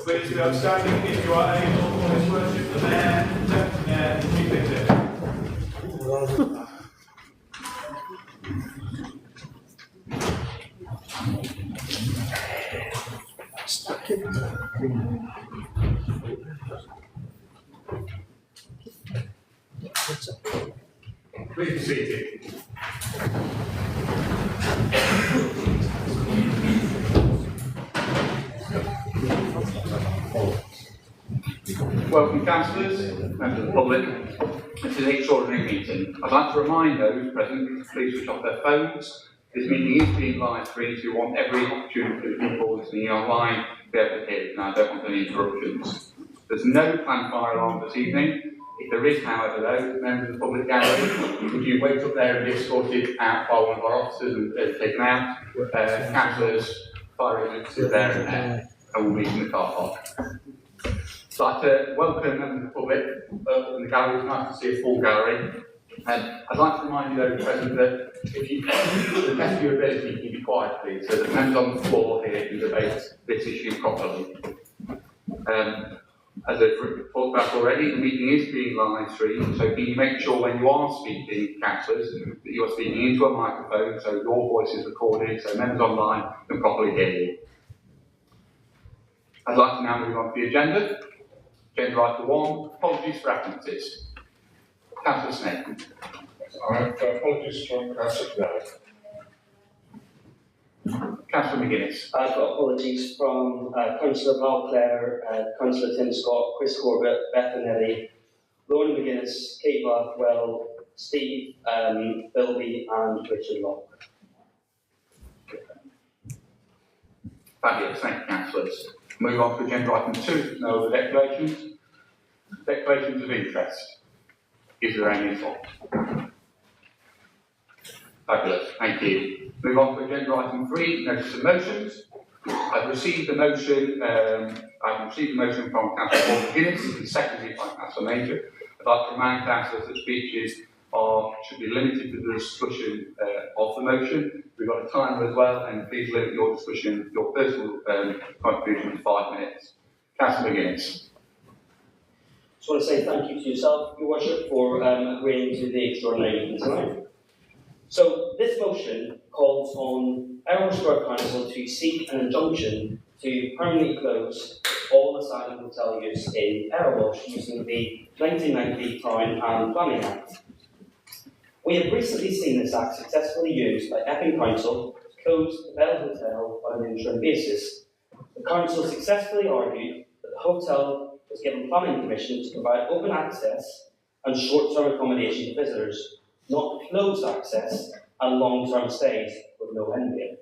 Please be outstanding if you are able to His Worship the Mayor, Deputy Mayor, and Chief Executive. Please be seated. Welcome, councillors, members of the public. This is an extraordinary meeting. I'd like to remind those present to please switch off their phones. This meeting is being live streamed, so we want every opportunity for the people listening online to be able to hear it, and I don't want any interruptions. There's no planned fire alarm this evening. If there is, however, though, members of the public gallery, would you wait up there and be escorted out by one of our officers and taken out? Councillors, fire agents are there and there, and we'll meet in the car park. So I'd like to welcome members of the public in the gallery. It's nice to see a full gallery. And I'd like to remind you, those present, that if you, to the best of your ability, you be quiet, please, so that members on the floor here can debate this issue properly. As I've talked about already, the meeting is being live streamed, so can you make sure when you are speaking, councillors, that you are speaking into a microphone, so your voice is recorded, so members online can properly hear you. I'd like to now move on to the agenda. Agenda item 1, apologies for absences. Councillor Smith. I have apologies from Councillor Canal. Councillor McGuinness. I've got apologies from Councillor Val Clare, Councillor Tim Scott, Chris Corbett, Beth Anelli, Lauren McGuinness, Kate Bathwell, Steve Bilby and Richard Locke. Fabulous, thank you, councillors. Move on to agenda item 2, no other declarations. Declarations of interest. Is there any at all? Fabulous, thank you. Move on to agenda item 3, notice of motions. I've received a motion. From Councillor McGuinness and seconded by Councillor Major. I'd like to remind councillors that speeches should be limited to the discussion of the motion. We've got a timer as well, and please limit your discussion, your personal contribution to 5 minutes. Councillor McGuinness. I just want to say thank you to yourself, Your Worship, for agreeing to the extraordinary meeting tonight. So this motion calls on Erewash Borough Council to seek an injunction to permanently close all asylum hotel use in Erewash using the 1990 Town and Planning Act. We have recently seen this act successfully used by Epping Council to close the Bell Hotel on an interim basis. The council successfully argued that the hotel was given planning permission to provide open access and short-term accommodation to visitors, not closed access and long-term stays with no end date.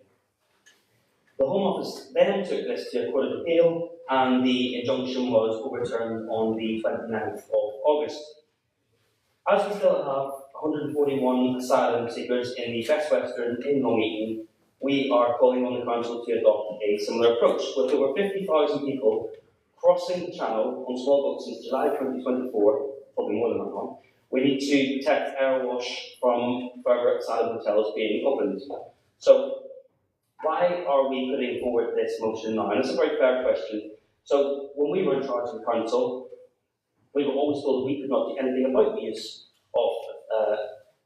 The Home Office then took this to a Court of Appeal, and the injunction was overturned on the 29th of August. As we still have 141 asylum seekers in the Best Western in Long Eaton, we are calling on the council to adopt a similar approach. With over 50,000 people crossing the channel on small boats since July 2024, probably more than that one, we need to protect Erewash from further asylum hotels being opened. So, why are we putting forward this motion now? And it's a very fair question. So, when we were in charge of the council, we were always told we could not do anything about the use of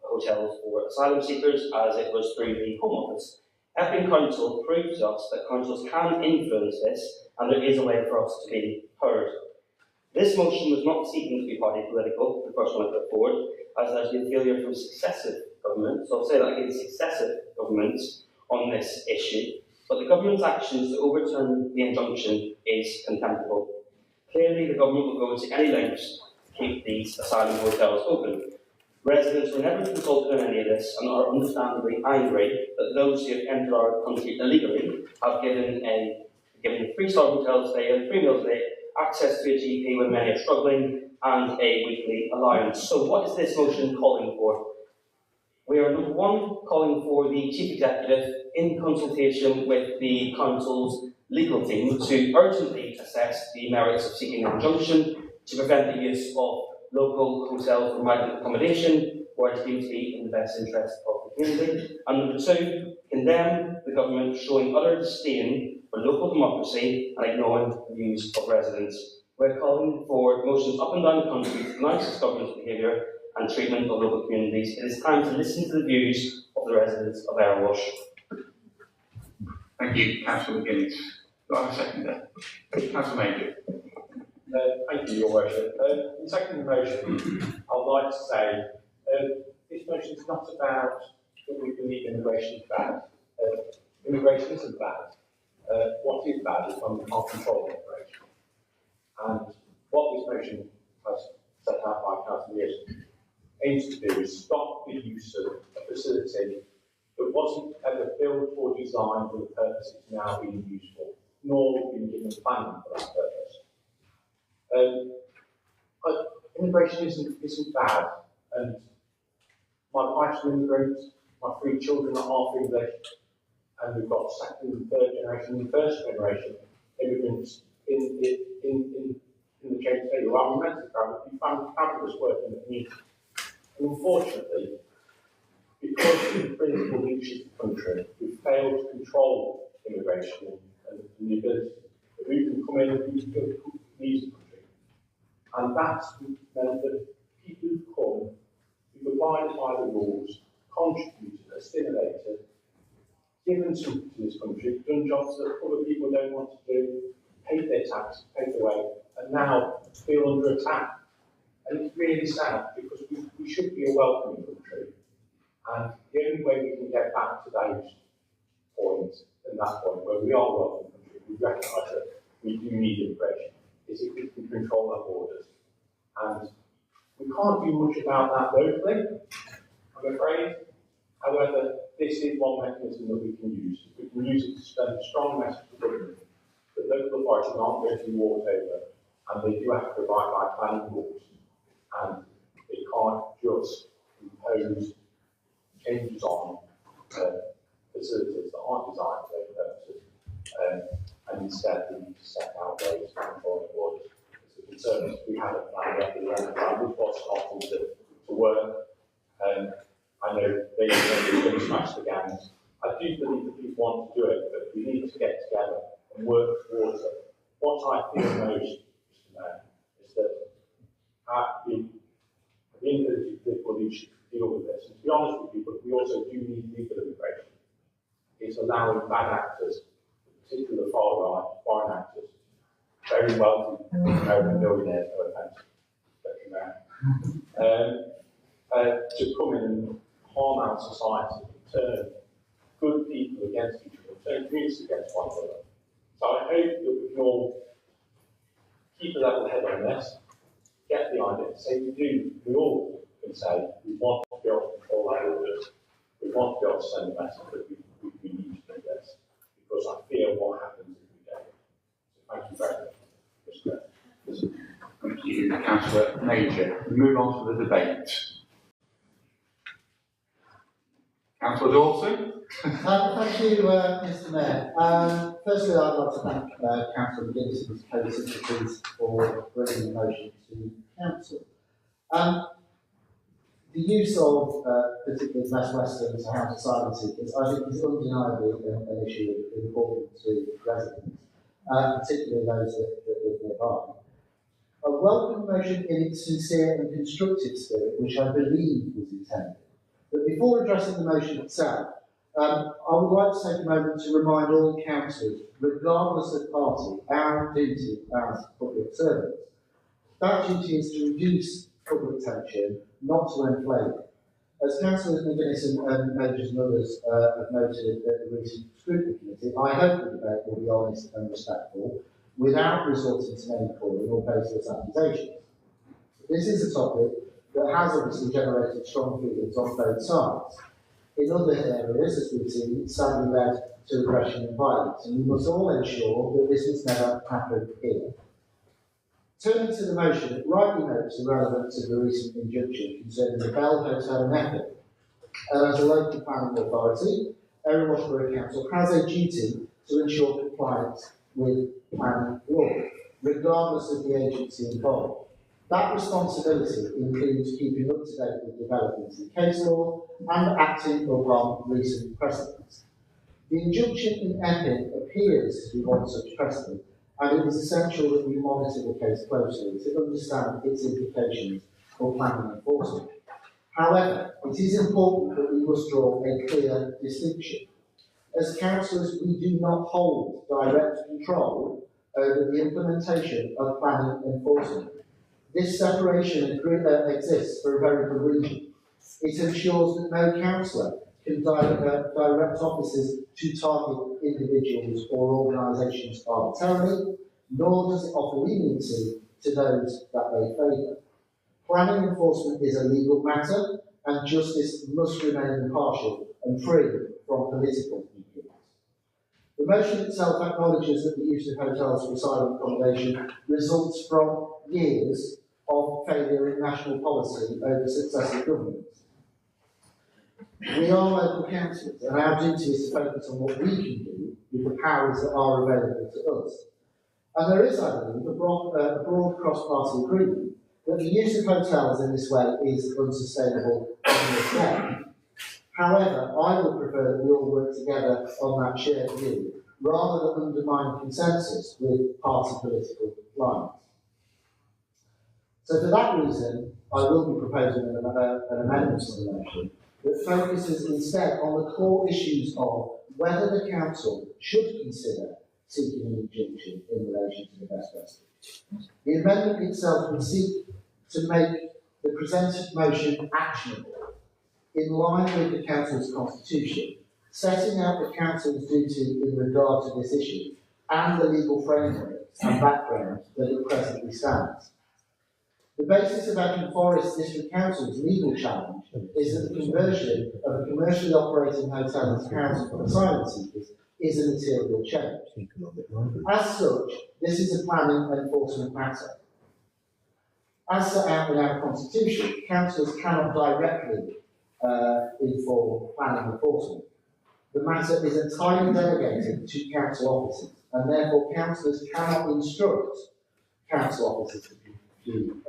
hotels for asylum seekers, as it was through the Home Office. Epping Council proved to us that councils can influence this, and there is a way for us to be heard. This motion was not seeking to be party political, the first one I put forward, as there's been failure from successive governments, so I'll say that again, successive governments on this issue, but the government's actions to overturn the injunction is contemptible. Clearly, the government will go to any lengths to keep these asylum hotels open. Residents were never consulted on any of this and are understandably angry that those who have entered our country illegally have given 3-star hotel stay and 3 meals a day, access to a GP when many are struggling, and a weekly allowance. So what is this motion calling for? We are, number one, calling for the Chief Executive, in consultation with the Council's legal team, to urgently assess the merits of seeking an injunction to prevent the use of local hotels for migrant accommodation, where it is deemed to be in the best interest of the community. And number two, condemn the government showing utter disdain for local democracy and ignoring the views of residents. We're calling for motions up and down the country to denounce this government's behaviour and treatment of local communities. It is time to listen to the views of the residents of Erewash. Thank you, Councillor McGuinness. Do I have a seconder? Councillor Major. Thank you, Your Worship. In second motion, I'd like to say this motion is not about that we believe immigration is bad. Immigration isn't bad. What is bad is when we can't control immigration. And what this motion has set out by Councillor Erewash aims to do is stop the use of a facility that wasn't ever built or designed for the purpose it's now being used for, nor been given planning for that purpose. But immigration isn't bad, and my wife's an immigrant, my three children are half English, and we've got second and third generation and first generation immigrants in the James State who are immensely proud. We found fabulous work in the community. And unfortunately, because of the principal leadership of the country, we've failed to control immigration and the ability that we can come in and leave the country. And that's meant that people who come, who've abided by the rules, contributed, assimilated, given something to this country, done jobs that other people don't want to do, paid their tax, paid their way, and now feel under attack. And it's really sad because we should be a welcoming country. And the only way we can get back to those points, and that point where we are a welcoming country, we recognise that we do need immigration, is if we can control our borders. And we can't do much about that locally, I'm afraid. However, this is one mechanism that we can use. We can use it to send a strong message to government that local authorities aren't going to be walked over, and they do have to abide by planning rules. And they can't just impose changes on facilities that aren't designed for those purposes, and instead we need to set out ways to control the borders. It's a concern we had a plan at the end of time, which was starting to work. I know they are going to smash the gangs. I do believe that people want to do it, but we need to get together and work towards it. What I feel most, Mr. Mayor, is that the individual people who should deal with this, and to be honest with you, but we also do need legal immigration. It's allowing bad actors, particularly the far right, foreign actors, very wealthy American billionaires, no offence, to come in and harm our society, turn good people against each other, turn communities against one another. So I hope that we can all keep a level head on this, get the idea, say we all can say we want to be able to control our borders, we want to be able to send a message that we need to do this, because I fear what happens if we don't. So thank you very much, Mr. Thank you, Councillor Major. We move on to the debate. Councillor Dawson. Thank you, Mr. Mayor. Firstly, I'd like to thank Councillor McGuinness and his co-signatories for bringing the motion to Council. The use of particularly West Western to house asylum seekers, I think, is undeniably an issue important to residents, particularly those that live nearby. I welcome the motion in its sincere and constructive spirit, which I believe was intended. But before addressing the motion itself, I would like to take a moment to remind all councillors, regardless of party, our duty as public servants. That duty is to reduce public tension, not to inflame it. As Councillors McGuinness and Majors and others have noted at the recent scrutiny committee, I hope the debate will be honest and respectful, without resorting to name calling or baseless accusations. This is a topic that has obviously generated strong feelings on both sides. In other areas, as we've seen, it's sadly led to aggression and violence, and we must all ensure that this has never happened here. Turning to the motion, it rightly notes the relevance of the recent injunction concerning the Bell Hotel in Epping. As a local planning authority, Erewash Borough Council has a duty to ensure compliance with planning law, regardless of the agency involved. That responsibility includes keeping up to date with developments in case law and acting upon recent precedents. The injunction in Epping appears to be one such precedent, and it is essential that we monitor the case closely to understand its implications for planning enforcement. However, it is important that we must draw a clear distinction. As councillors, we do not hold direct control over the implementation of planning enforcement. This separation exists for a very good reason. It ensures that no councillor can direct officers to target individuals or organisations arbitrarily, nor does it offer leniency to those that they favour. Planning enforcement is a legal matter, and justice must remain impartial and free from political influence. The motion itself acknowledges that the use of hotels for silent accommodation results from years of failure in national policy over successive governments. We are local councillors, and our duty is to focus on what we can do with the powers that are available to us. And there is, I believe, a broad cross-party agreement that the use of hotels in this way is unsustainable on this day. However, I would prefer that we all work together on that shared view, rather than undermine consensus with party political lines. So for that reason, I will be proposing an amendment to the motion that focuses instead on the core issues of whether the council should consider seeking an injunction in relation to the Best Western. The amendment itself would seek to make the presented motion actionable in line with the council's constitution, setting out the council's duty in regard to this issue and the legal framework and background that it presently stands. The basis of Epping Forest District Council's legal challenge is that the conversion of a commercially operating hotel into housing for asylum seekers is a material change. As such, this is a planning and enforcement matter. As set out in our constitution, councillors cannot directly inform planning enforcement. The matter is entirely delegated to council officers, and therefore councillors cannot instruct council officers to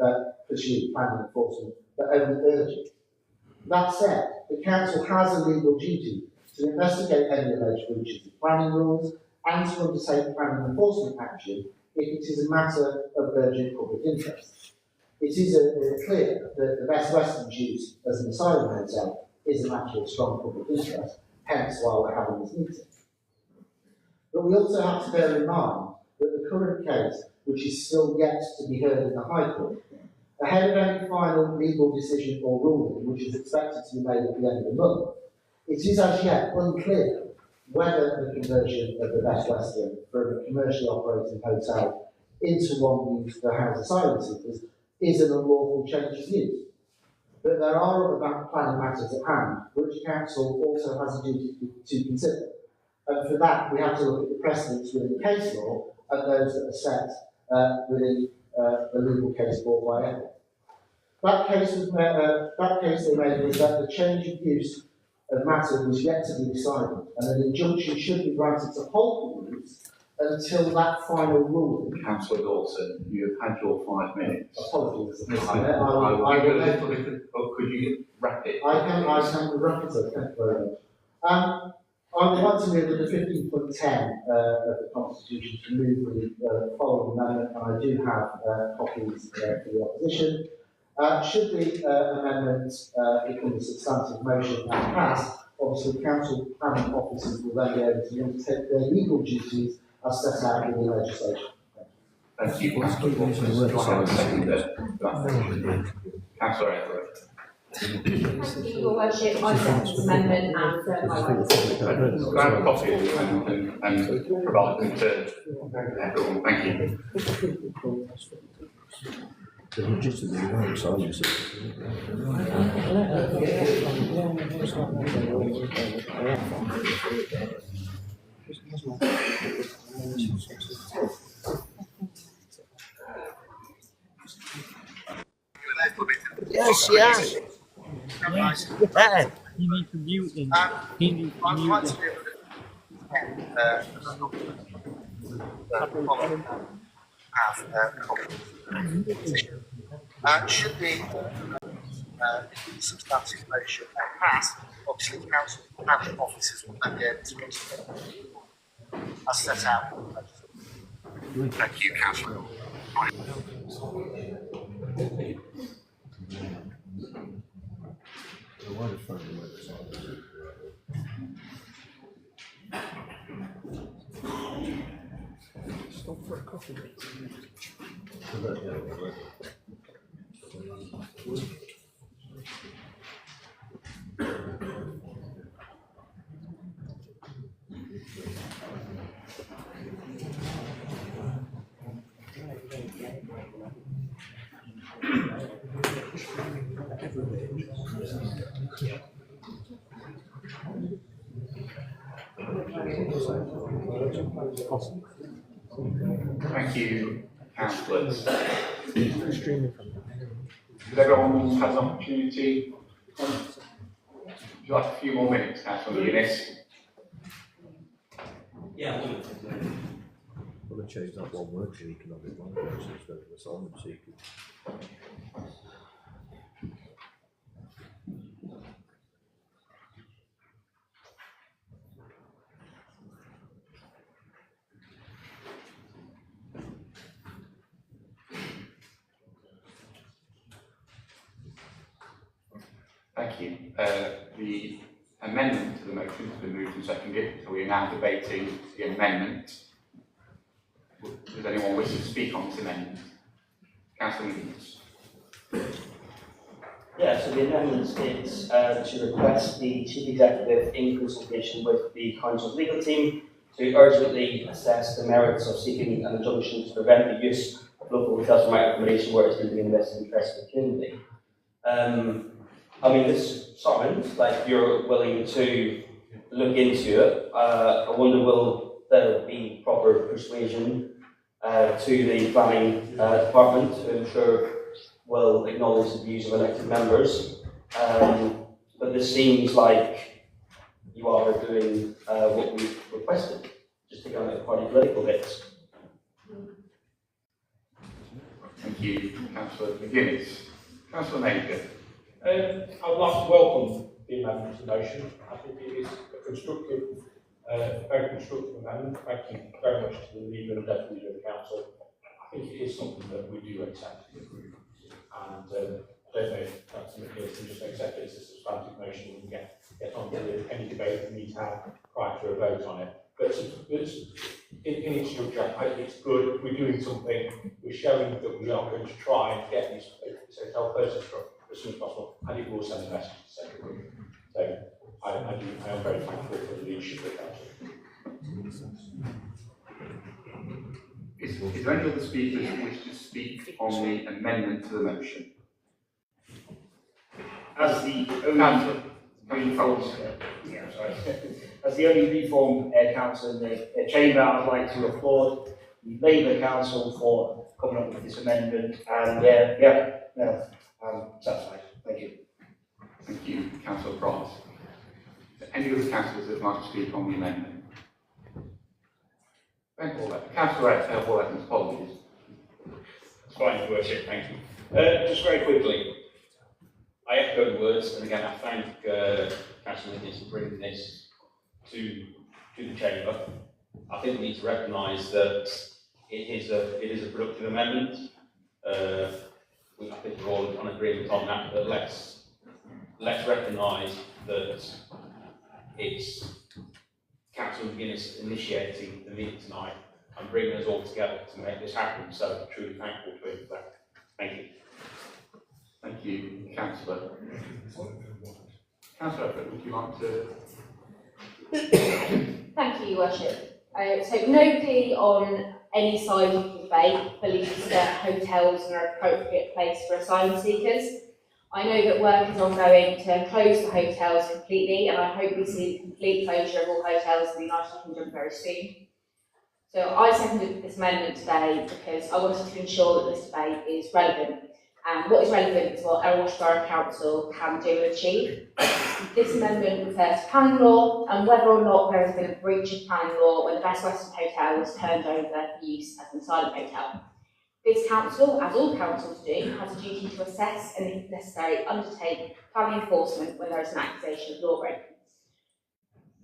pursue planning enforcement, but only urge it. That said, the council has a legal duty to investigate any alleged breaches of planning rules and to undertake planning enforcement action if it is a matter of urgent public interest. It is clear that the Best Western's use as an asylum hotel is a matter of strong public interest, hence why we're having this meeting. But we also have to bear in mind that the current case, which is still yet to be heard in the High Court, ahead of any final legal decision or ruling, which is expected to be made at the end of the month, it is as yet unclear whether the conversion of the Best Western from a commercially operating hotel into one used for house asylum seekers is an unlawful change of use. But there are other planning matters at hand, which council also has a duty to consider. And for that, we have to look at the precedents within case law and those that are set within the legal case brought by Epping. That case they made was that the change of use of matter was yet to be decided, and an injunction should be granted to halt the use until that final ruling. Councillor Dawson, you have had your 5 minutes. Apologies. I will give a little bit of, could you wrap it? I can wrap it up, thank you very much. I would like to move to the 15.10 of the Constitution to move the following amendment, and I do have copies for the opposition. Should the amendment become a substantive motion and pass, obviously council planning officers will then be able to undertake their legal duties as set out in the legislation. Thank you. Councillor Erewash. Thank you, Your Worship. I second this amendment and my rights. Can I have a copy of the amendment and provide them to everyone? Thank you. Yes, yes. Yeah. You need to mute him. You need to I'd mute like him. to be able to have Should the substantive motion pass, obviously council and officers will then be able to continue as set out. Thank you, Councillor. Stop for a coffee break. Thank you, councillors. Streaming from Has everyone had an opportunity? Would you like a few more minutes, Councillor Eunice? Yeah. Well, they changed that one word to economic language instead of asylum seekers. Thank you. The amendment to the motion has been moved and seconded, so we are now debating the amendment. Does anyone wish to speak on this amendment? Councillor Eunice. Yeah, so the amendment is to request the Chief Executive, in consultation with the Council's legal team, to urgently assess the merits of seeking an injunction to prevent the use of local hotels for my accommodation where it's in the best interest of the community. I mean, this sounds like you're willing to look into it. I wonder, will there be proper persuasion to the planning department to ensure will acknowledge the views of elected members? But this seems like you are doing what we've requested, just to go into party political bits. Thank you, Councillor McGuinness. Councillor Major. I would like to welcome the amendment to the motion. I think it is a constructive, very constructive amendment. Thank you very much to the leader and deputy leader of the council. I think it is something that we do accept and approve. And I don't know if Councillor McGuinness can just accept it as a substantive motion and get on with any debate we need to have prior to a vote on it. But in its structure, I think it's good. We're doing something. We're showing that we are going to try and get this hotel process as soon as possible, and it will send a message to the second group. So I am very thankful for the leadership of the council. Is there any other speakers who wish to speak on the amendment to the motion? As the only as the only reform council in the chamber, I'd like to applaud the Labour Council for coming up with this amendment, and I'm satisfied. Thank you. Thank you, Councillor Price. Any other councillors that would like to speak on the amendment? Councillor Evans, apologies. It's fine, Your Worship, thank you. Just very quickly, I echo the words, and again, I thank Councillor Nicholas for bringing this to the chamber. I think we need to recognise that it is a productive amendment. I think we're all on agreement on that, but let's recognise that it's Councillor McGuinness initiating the meeting tonight and bringing us all together to make this happen. So truly thankful to him for that. Thank you. Thank you, Councillor. Councillor Everett, would you like to? Thank you, Your Worship. So nobody on any side of the debate believes that hotels are an appropriate place for asylum seekers. I know that work is ongoing to close the hotels completely, and I hope we see the complete closure of all hotels in the United Kingdom very soon. So I seconded this amendment today because I wanted to ensure that this debate is relevant. And what is relevant is what Erewash Borough Council can do and achieve. This amendment refers to planning law and whether or not there has been a breach of planning law when the Best Western Hotel was turned over for use as an asylum hotel. This council, as all councils do, has a duty to assess and, if necessary, undertake planning enforcement when there is an accusation of law breaking.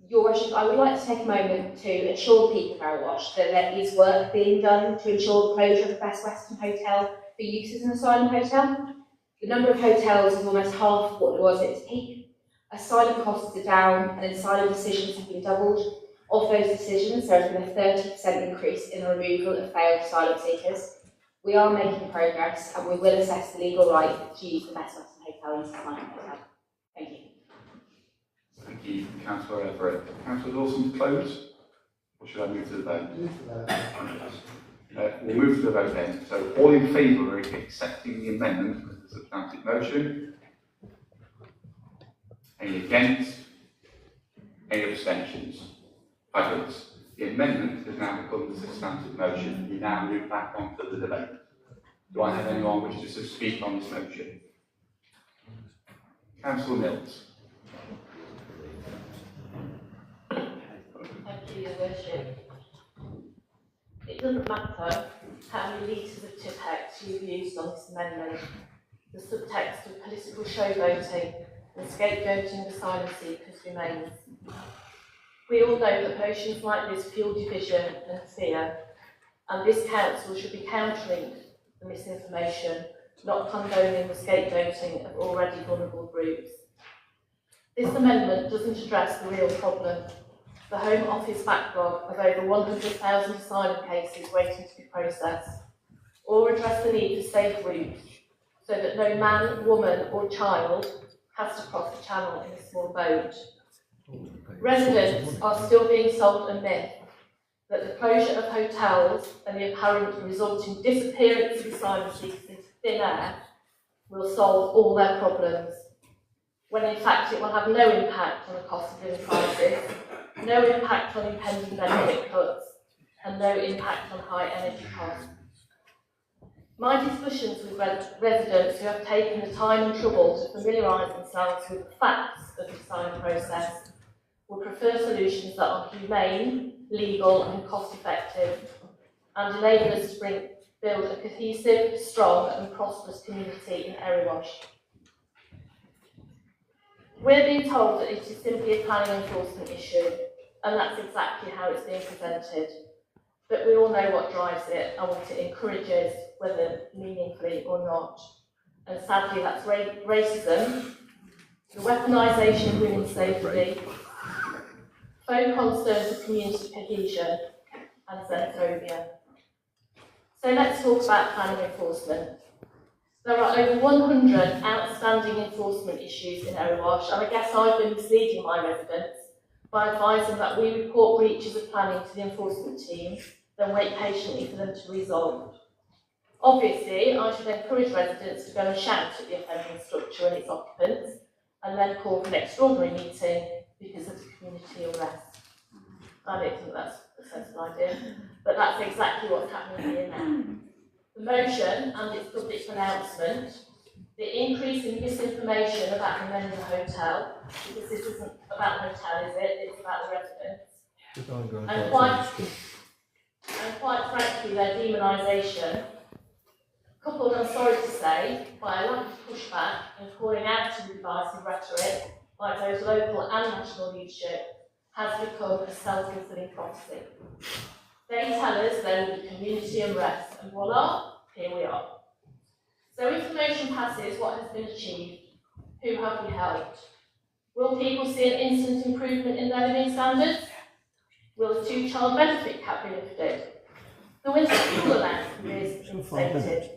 Your Worship, I would like to take a moment to assure the people of Erewash that there is work being done to ensure the closure of the Best Western Hotel for use as an asylum hotel. The number of hotels is almost half what it was at its peak. Asylum costs are down and asylum decisions have been doubled. Of those decisions, there has been a 30% increase in the removal of failed asylum seekers. We are making progress and we will assess the legal right to use the Best Western Hotel as an asylum hotel. Thank you. Thank you, Councillor Everett. Councillor Dawson to close? Or should I move to the vote? We'll move to the vote then. So all in favour of accepting the amendment with the substantive motion? Any against? Any abstentions? Fabulous. The amendment has now become the substantive motion. We now move back on to the debate. Do I have anyone wish to speak on this motion? Councillor Mills. Thank you, Your Worship. It doesn't matter how many litres of Tipex you've used on this amendment. The subtext of political showboating and scapegoating of asylum seekers remains. We all know that motions like this fuel division and fear, and this council should be countering the misinformation, not condoning the scapegoating of already vulnerable groups. This amendment doesn't address the real problem, the Home Office backlog of over 100,000 asylum cases waiting to be processed, or address the need for safe routes so that no man, woman or child has to cross the channel in a small boat. Residents are still being sold a myth that the closure of hotels and the apparent resulting disappearance of asylum seekers into thin air will solve all their problems, when in fact it will have no impact on the cost of living crisis, no impact on impending benefit cuts, and no impact on high energy costs. My discussions with residents who have taken the time and trouble to familiarise themselves with the facts of the asylum process will prefer solutions that are humane, legal and cost effective, and enable us to build a cohesive, strong and prosperous community in Erewash. We're being told that it is simply a planning enforcement issue, and that's exactly how it's being presented. But we all know what drives it and what it encourages, whether meaningfully or not. And sadly, that's racism, the weaponisation of women's safety, faux concerns of community cohesion, and xenophobia. So let's talk about planning enforcement. There are over 100 outstanding enforcement issues in Erewash, and I guess I've been misleading my residents by advising that we report breaches of planning to the enforcement team, then wait patiently for them to resolve. Obviously, I should encourage residents to go and shout at the offending structure and its occupants, and then call for an extraordinary meeting because of the community unrest. I don't think that's a sensible idea, but that's exactly what's happening here now. The motion and its public pronouncement, the increase in misinformation about amending the hotel, because this isn't about the hotel, is it? It's about the residents. And quite frankly, their demonisation, coupled, I'm sorry to say, by a lack of pushback and calling out to the divisive rhetoric by those local and national leadership, has become a self-fulfilling prophecy. They tell us there will be community unrest, and voila, here we are. So if the motion passes, what has been achieved? Who have we helped? Will people see an instant improvement in their living standards? Will the 2-child benefit cap be lifted? The winter fuel allowance be reinstated?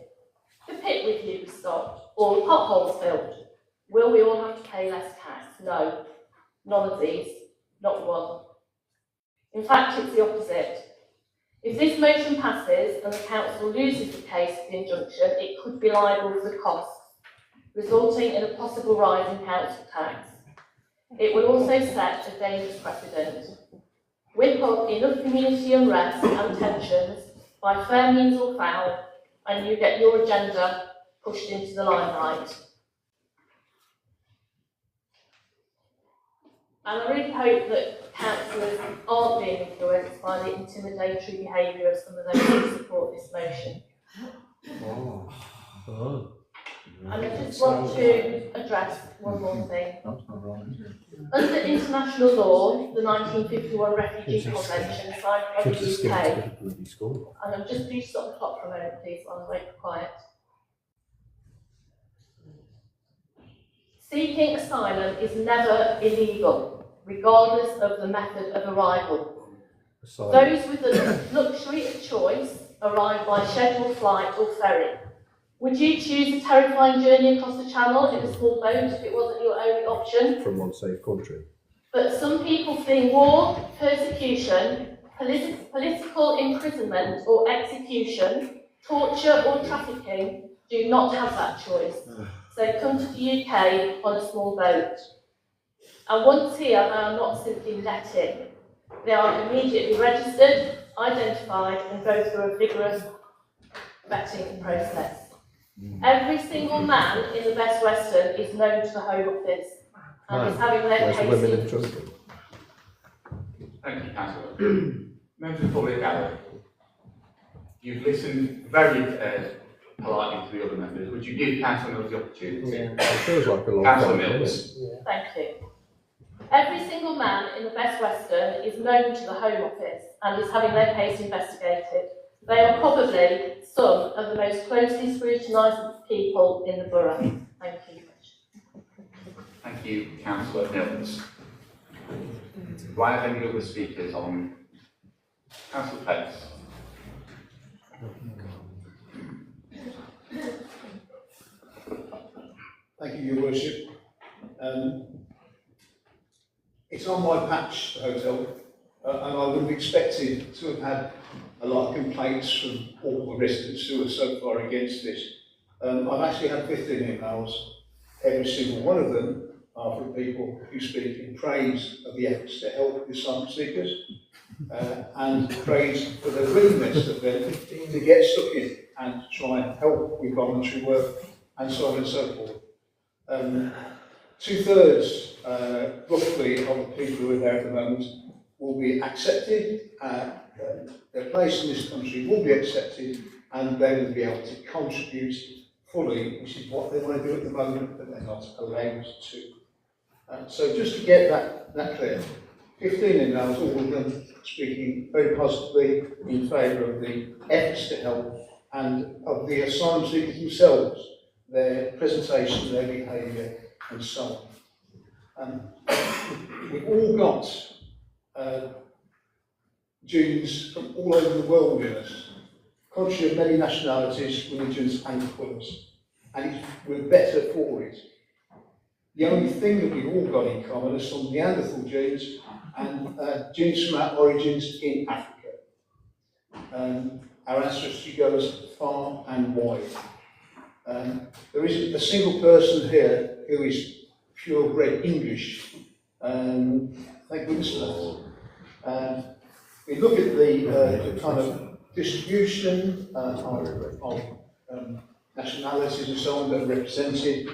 The pit review be stopped? Or the potholes filled? Will we all have to pay less tax? No, none of these, not one. In fact, it's the opposite. If this motion passes and the council loses the case of the injunction, it could be liable for the costs, resulting in a possible rise in council tax. It would also set a dangerous precedent. Whip up enough community unrest and tensions by fair means or foul, and you get your agenda pushed into the limelight. And I really hope that councillors aren't being influenced by the intimidatory behaviour of some of those who support this motion. Oh. And I just want to address one more thing. Under international law, the 1951 Refugee Convention signed by the UK, and I'm just do stop the clock for a moment, please, while I wait for quiet. Seeking asylum is never illegal, regardless of the method of arrival. Those with the luxury of choice arrive by scheduled flight or ferry. Would you choose a terrifying journey across the Channel in a small boat if it wasn't your only option? From one safe country. But some people fleeing war, persecution, political imprisonment or execution, torture or trafficking do not have that choice. So come to the UK on a small boat. And once here, they are not simply let in. They are immediately registered, identified, and go through a vigorous vetting process. Every single man in the Best Western is known to the Home Office and is having their case. Thank you, Councillor. Members of the public gallery, you've listened very politely to the other members. Would you give Councillor Mills the opportunity? Yeah, it feels like a long Councillor time, Mills. Thank you. Every single man in the Best Western is known to the Home Office and is having their case investigated. They are probably some of the most closely scrutinised people in the borough. Thank you. Thank you, Councillor Mills. Do I have any other speakers on? Councillor Pace. Thank you, Your Worship. It's on my patch, the hotel, and I would have expected to have had a lot of complaints from all the residents who are so far against this. I've actually had 15 emails. Every single one of them are from people who speak in praise of the efforts to help the asylum seekers and praise for the willingness of them to get stuck in and to try and help with voluntary work and so on and so forth. 2/3, roughly, of the people who are there at the moment will be accepted, their place in this country will be accepted, and they will be able to contribute fully, which is what they want to do at the moment, but they're not allowed to. So just to get that clear, 15 emails, all of them speaking very positively in favour of the efforts to help and of the asylum seekers themselves, their presentation, their behaviour, and so on. We've all got Jews from all over the world in us, country of many nationalities, religions, and colours, and we're better for it. The only thing that we've all got in common is some Neanderthal genes and genes from our origins in Africa. Our ancestry goes far and wide. There isn't a single person here who is purebred English. Thank goodness for that. We look at the kind of distribution of nationalities and so on that are represented.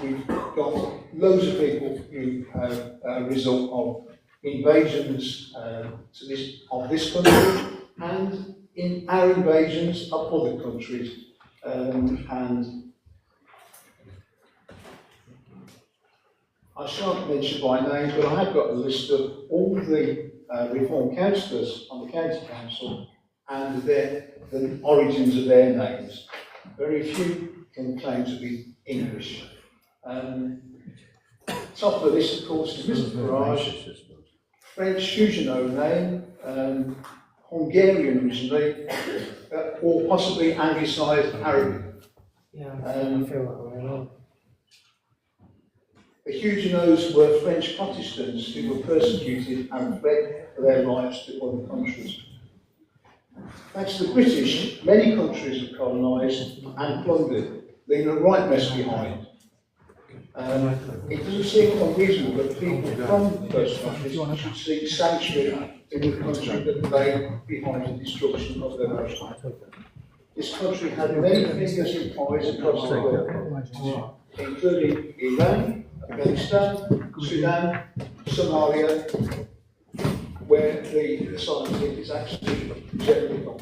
We've got loads of people who have a result of invasions of this country and in our invasions of other countries. And I shan't mention by name, but I have got a list of all the reform councillors on the county council and the origins of their names. Very few can claim to be English. Top of the list, of course, is Mr. Farage, French Huguenot name, Hungarian originally, or possibly Anglicised Arabic. Yeah, I feel that way. The Huguenots were French Protestants who were persecuted and fled for their lives to other countries. Thanks to the British, many countries have colonised and plundered, leaving a right mess behind. It doesn't seem unreasonable that people from those countries should seek sanctuary in the country that lay behind the destruction of their nation. This country had many fingers in pies across the world, including Iran, Afghanistan, Sudan, Somalia, where the asylum seekers actually generally not.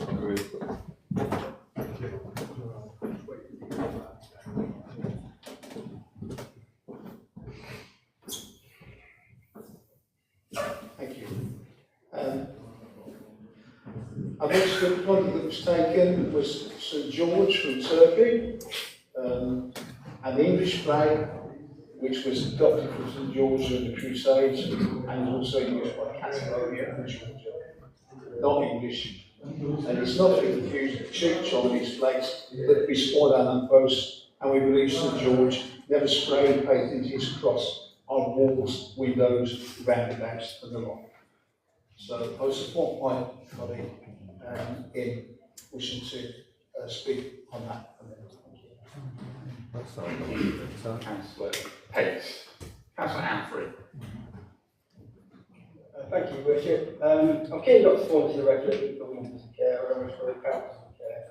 Thank you. I mentioned that one that was taken was St George from Turkey, and the English flag, which was adopted from St George in the Crusades, and is also used by Catalonia and Georgia, not English. And it's not to be confused with cheap Chinese flags that we spoil and boast, and we believe St George never sprayed and painted his cross on walls, windows, roundabouts, and the like. So I support my colleague in wishing to speak on that. Councillor Pace. Councillor Alfred. Thank you, Your Worship. I'm keen not to fall into the rhetoric of government doesn't care or how much the council doesn't care.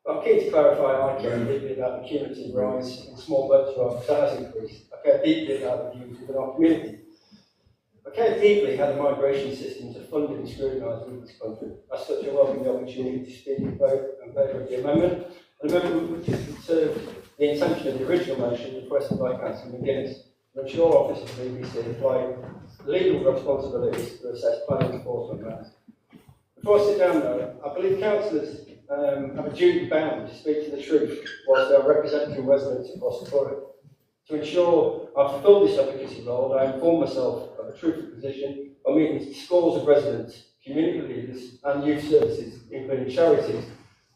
But I'm keen to clarify I care deeply about the cumulative rise in small boats rather size increase. I care deeply about the views within our community. I care deeply how the migration systems are funded and scrutinised in this country. As such, I welcome the opportunity to speak in favour of the amendment. An amendment which has served the intention of the original motion requested by Councillor McGuinness to ensure officers of the BBC apply legal responsibilities to assess planning enforcement matters. Before I sit down though, I believe councillors have a duty bound to speak to the truth whilst they are representing residents across the borough. To ensure I fulfil this advocacy role, I inform myself of a truthful position by meeting scores of residents, community leaders and youth services, including charities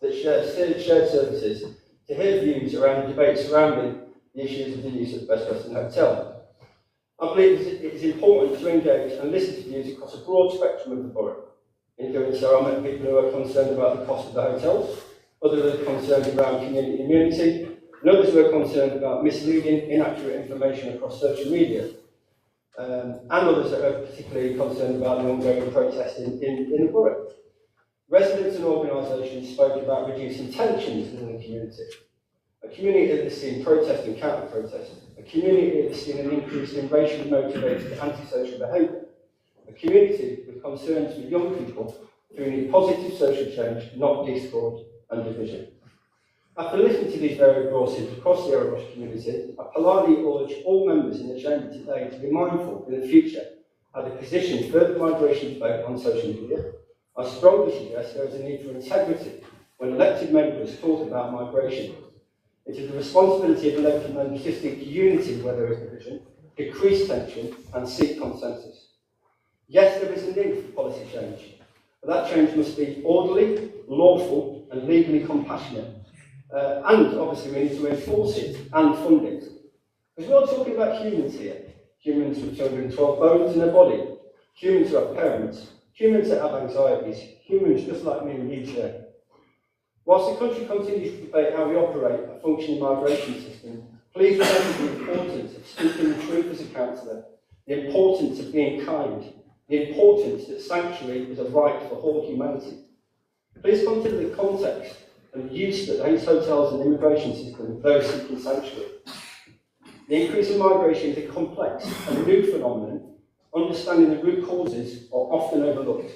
that share shared services, to hear views around the debate surrounding the issues of the use of Best Western Hotel. I believe it is important to engage and listen to views across a broad spectrum of the borough. In doing so, I met people who are concerned about the cost of the hotels, others are concerned around community immunity, and others who are concerned about misleading, inaccurate information across social media, and others that are particularly concerned about the ongoing protesting in the borough. Residents and organisations spoke about reducing tensions within the community. A community that has seen protest and counter-protest. A community that has seen an increase in racially motivated antisocial behaviour. A community with concerns for young people who need positive social change, not discord and division. After listening to these varied voices across the Erewash community, I politely urge all members in the chamber today to be mindful in the future how they position further migration debate on social media. I strongly suggest there is a need for integrity when elected members talk about migration. It is the responsibility of elected members to seek unity where there is division, decrease tension and seek consensus. Yes, there is a need for policy change, but that change must be orderly, lawful and legally compassionate. And obviously we need to enforce it and fund it. Because we're not talking about humans here. Humans with 212 bones in their body. Humans who have parents. Humans that have anxieties. Humans just like me and you share. Whilst the country continues to debate how we operate a functioning migration system, please remember the importance of speaking the truth as a councillor, the importance of being kind, the importance that sanctuary is a right for all humanity. Please consider the context and use that those hotels and the immigration system of those seeking sanctuary. The increase in migration is a complex and new phenomenon. Understanding the root causes are often overlooked.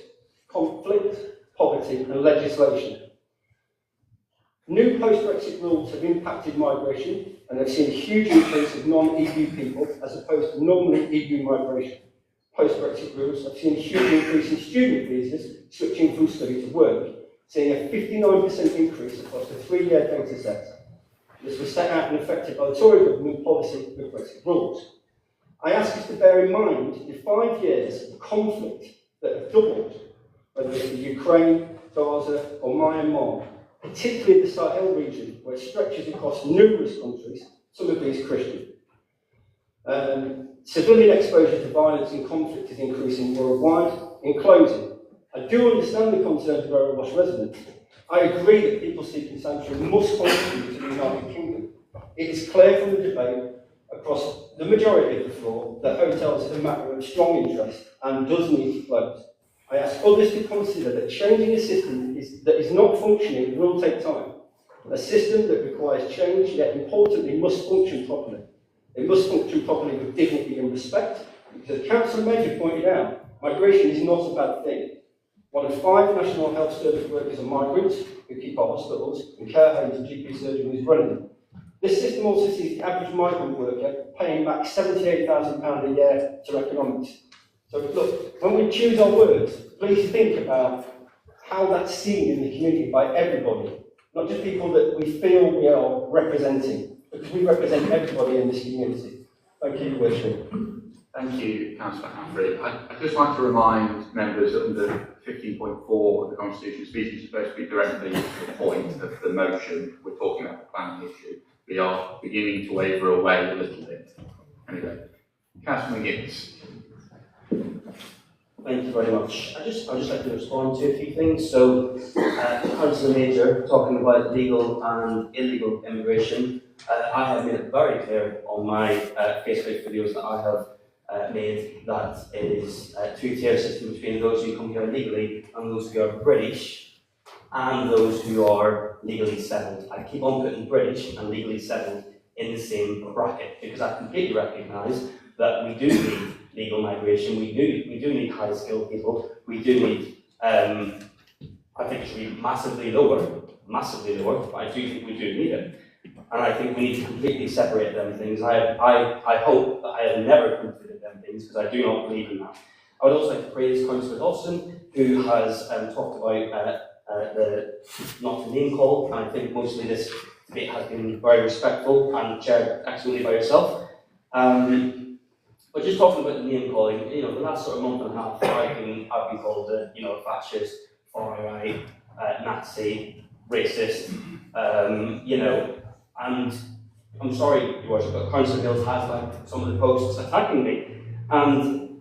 Conflict, poverty and legislation. New post-Brexit rules have impacted migration and have seen a huge increase of non-EU people as opposed to non-EU migration. Post-Brexit rules have seen a huge increase in student visas switching from study to work, seeing a 59% increase across the 3-year data set. This was set out and affected by the Tory government policy with Brexit rules. I ask us to bear in mind the 5 years of conflict that have doubled, whether it's the Ukraine, Gaza or Myanmar, particularly the Sahel region, where it stretches across numerous countries, some of these Christian. Civilian exposure to violence and conflict is increasing worldwide. In closing, I do understand the concerns of Erewash residents. I agree that people seeking sanctuary must contribute to the United Kingdom. It is clear from the debate across the majority of the floor that hotels is a matter of strong interest and does need to close. I ask others to consider that changing a system that is not functioning will take time. A system that requires change, yet importantly, must function properly. It must function properly with dignity and respect, because as Councillor Major pointed out, migration is not a bad thing. 1 of 5 National Health Service workers are migrants who keep our hospitals and care homes and GP surgeries running. This system also sees the average migrant worker paying back £78,000 a year to economics. So look, when we choose our words, please think about how that's seen in the community by everybody, not just people that we feel we are representing, because we represent everybody in this community. Thank you, Your Worship. Thank you, Councillor Humphrey. I'd just like to remind members that under 15.4 of the Constitution, speech is supposed to be directly to the point of the motion. We're talking about the planning issue. We are beginning to waver away a little bit. Anyway, Councillor McGinnis. Thank you very much. I'd just like to respond to a few things. So, Councillor Major talking about legal and illegal immigration. I have made it very clear on my Facebook videos that I have made that it is a two-tier system between those who come here illegally and those who are British and those who are legally settled. I keep on putting British and legally settled in the same bracket because I completely recognise that we do need legal migration, we do need high-skilled people, we do need, I think it should be massively lower, but I do think we do need it. And I think we need to completely separate them things. I hope that I have never considered them things because I do not believe in that. I would also like to praise Councillor Dawson, who has talked about the not to name call, and I think mostly this debate has been very respectful and chaired excellently by yourself. But just talking about the name calling, the last sort of month and a half, I've been called a fascist, far right, Nazi, racist, and I'm sorry, Your Worship, but Councillor Mills has liked some of the posts attacking me, and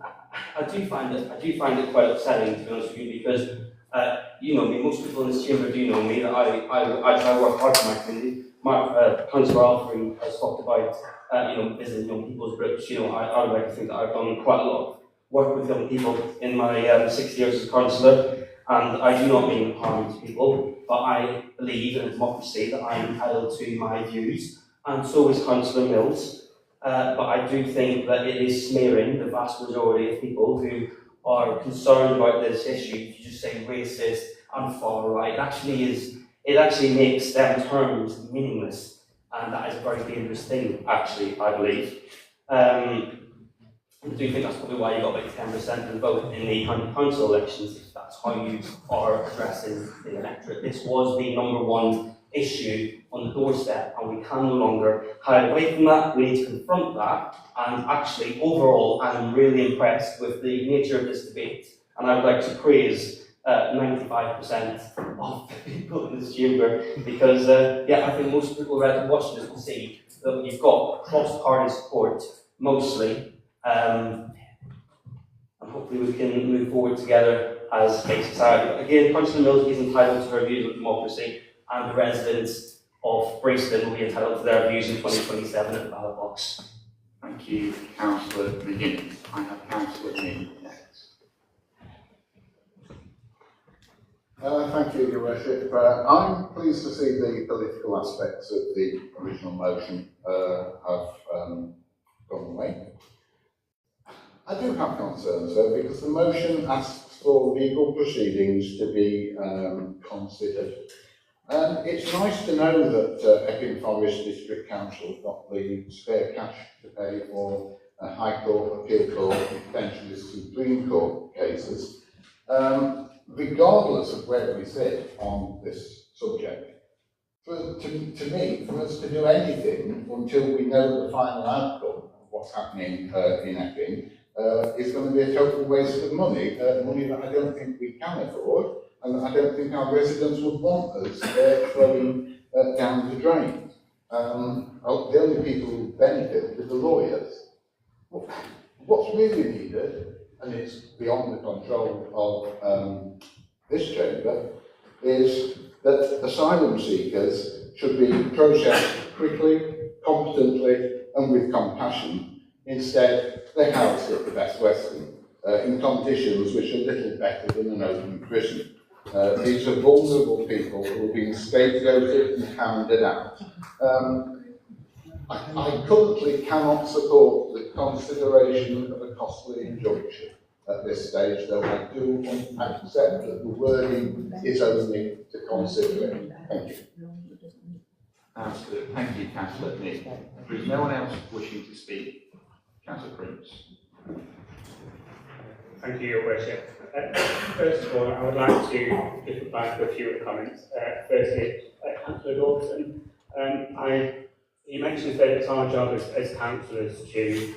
I do find it quite upsetting, to be honest with you, because most people in this chamber do know me, that I try to work hard for my community. Councillor Alfrey has talked about visiting young people's groups. I would like to think that I've done quite a lot of work with young people in my 6 years as councillor, and I do not mean harm to people, but I believe in a democracy that I am entitled to my views, and so is Councillor Mills. But I do think that it is smearing the vast majority of people who are concerned about this issue. You just say racist and far right. It actually makes them terms meaningless, and that is a very dangerous thing, actually, I believe. I do think that's probably why you got like 10% of the vote in the county council elections, if that's how you are addressing the electorate. This was the #1 issue on the doorstep, and we can no longer hide away from that. We need to confront that, and actually, overall, I'm really impressed with the nature of this debate, and I would like to praise 95% of the people in this chamber, because I think most people who are watching this will see that you've got cross-party support, mostly, and hopefully we can move forward together as a society. But again, Councillor Mills is entitled to her views on democracy, and the residents of Braceston will be entitled to their views in 2027 at the ballot box. Thank you, Councillor McGinnis. I have Councillor Mead next. Thank you, Your Worship. I'm pleased to see the political aspects of the original motion have gone away. I do have concerns though, because the motion asks for legal proceedings to be considered. It's nice to know that Epping Forest District Council have got the spare cash to pay for High Court, Appeal Court, and potentially Supreme Court cases. Regardless of where we sit on this subject, to me, for us to do anything until we know the final outcome of what's happening in Epping is going to be a total waste of money, money that I don't think we can afford, and I don't think our residents would want us throwing down the drain. The only people who benefit are the lawyers. What's really needed, and it's beyond the control of this chamber, is that asylum seekers should be processed quickly, competently, and with compassion. Instead, they're housed at the Best Western in conditions which are little better than an open prison. These are vulnerable people who are being scapegoated and hounded out. I currently cannot support the consideration of a costly injunction at this stage, though I do accept that the wording is only to consider it. Thank you. Absolutely. Thank you, Councillor Mead. There is no one else wishing to speak. Councillor Prince. Thank you, Your Worship. First of all, I would like to just reply to a few of the comments. Firstly, Councillor Dawson, he mentions that it's our job as councillors to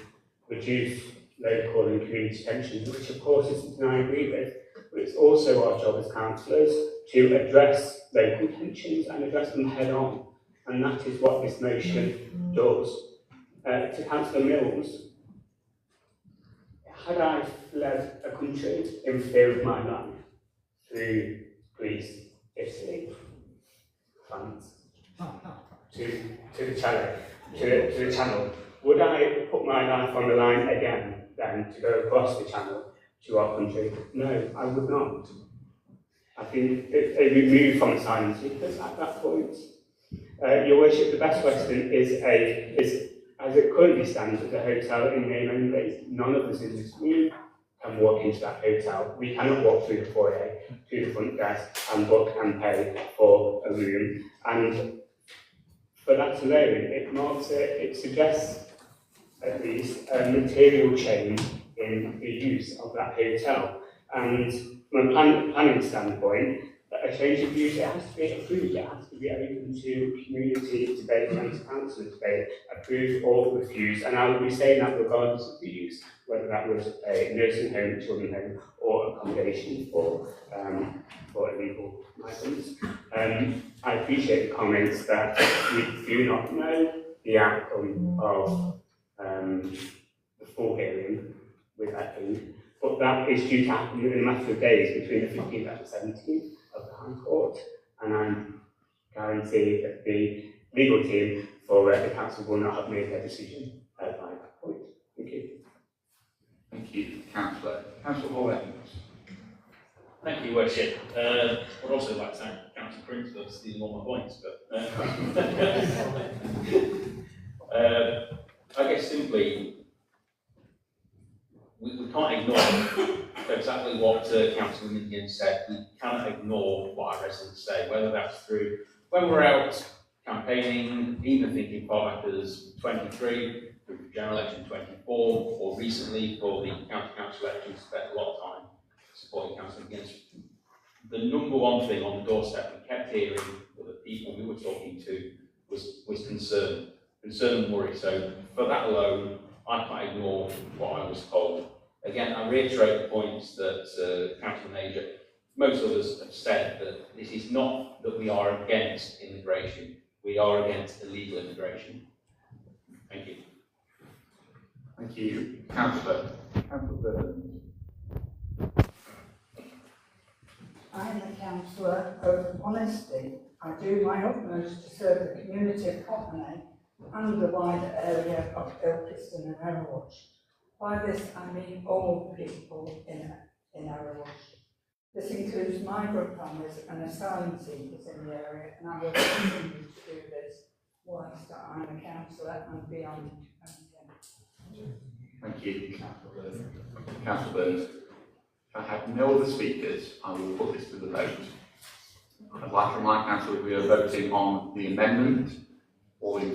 reduce local and community tensions, which of course is something I agree with, but it's also our job as councillors to address local tensions and address them head on, and that is what this motion does. To Councillor Mills, had I fled a country in fear of my life through Greece, Italy, France, to the Channel, would I put my life on the line again then to go across the Channel to our country? No, I would not. I think it would move from asylum seekers at that point. Your Worship, the Best Western is as it currently stands as a hotel in name only. None of us in this room can walk into that hotel. We cannot walk through the foyer to the front desk and book and pay for a room. And for that alone, it suggests at least a material change in the use of that hotel. And from a planning standpoint, a change of use, it has to be approved, it has to be open to community debate and to council debate, approved or refused, and I would be saying that regardless of the use, whether that was a nursing home, children's home, or accommodation for illegal migrants. I appreciate the comments that we do not know the outcome of the full hearing with Epping, but that is due to happen in a matter of days between the 15th and the 17th of the High Court, and I'm guaranteed that the legal team for the council will not have made their decision by that point. Thank you. Thank you, Councillor. Councillor Hall. Thank you, Worship. I'd also like to thank Councillor Prince for stealing all my points, but I guess simply we can't ignore exactly what Councillor Minion said. We cannot ignore what our residents say, whether that's through when we're out campaigning, even thinking far back as 23, through the general election 24, or recently for the county council elections, spent a lot of time supporting Councillor Minion. The number one thing on the doorstep we kept hearing from the people we were talking to was concern and worry. So for that alone, I can't ignore what I was told. Again, I reiterate the points that Councillor Major, most others have said, that this is not that we are against immigration, we are against illegal immigration. Thank you. Thank you, Councillor. Councillor I am a councillor of honesty. I do my utmost to serve the community of Copenhagen and the wider area of Ilkeston and Erewash. By this I mean all people in Erewash. This includes migrant families and asylum seekers in the area, and I will continue to do this whilst I am a councillor and beyond. Thank you, Councillor Burns. If I have no other speakers, I will put this to the vote. I'd like to remind Council we are voting on the amendment, or the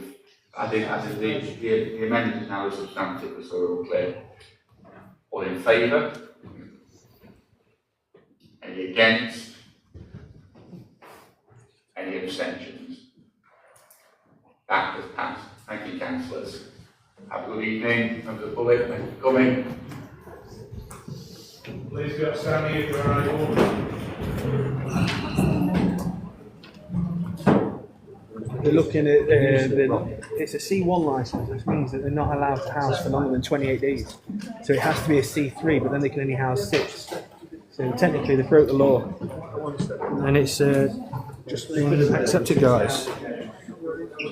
amendment is now a substantive, so we're all clear. All in favour? Any against? Any abstentions? That has passed. Thank you, councillors. Have a good evening. Members of the public, thank you for coming. Please be outstanding if there are any orders. They're looking at it's a C1 license, which means that they're not allowed to house for longer than 28 days. So it has to be a C3, but then they can only house 6. So technically they broke the law, and it's just been accepted, guys.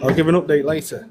I'll give an update later.